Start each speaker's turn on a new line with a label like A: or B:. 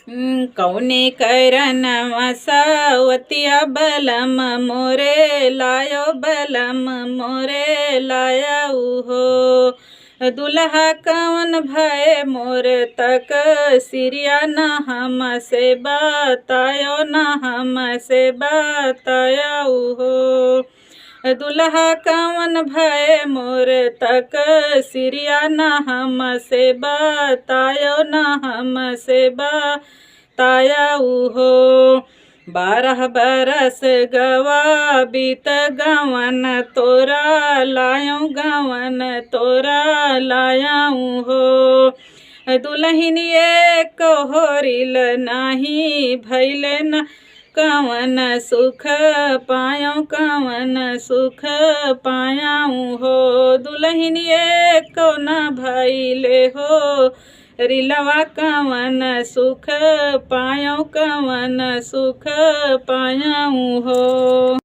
A: कौने करन वसावतिया बलम मोरे लायो बलम मोरे लाया हो। दुल्हा कौन भय मोर तक सिरिया न हम से बतायो न हम से बतायो हो। दुल्हा कौन भय मोर तक सिरिया न हम से बतायो न हम से बताया हो। 12 बरस गवा बीत गवन तोरा लायो गवन तोरा लायाऊ हो। दुल्हन एक होरिल नाही भैले न कवन सुख पायो कवन सुख पायाऊ हो। दुल्हन एक न भैले हो रिलवा कवन सुख पायो कवन सुख पायाऊ हो।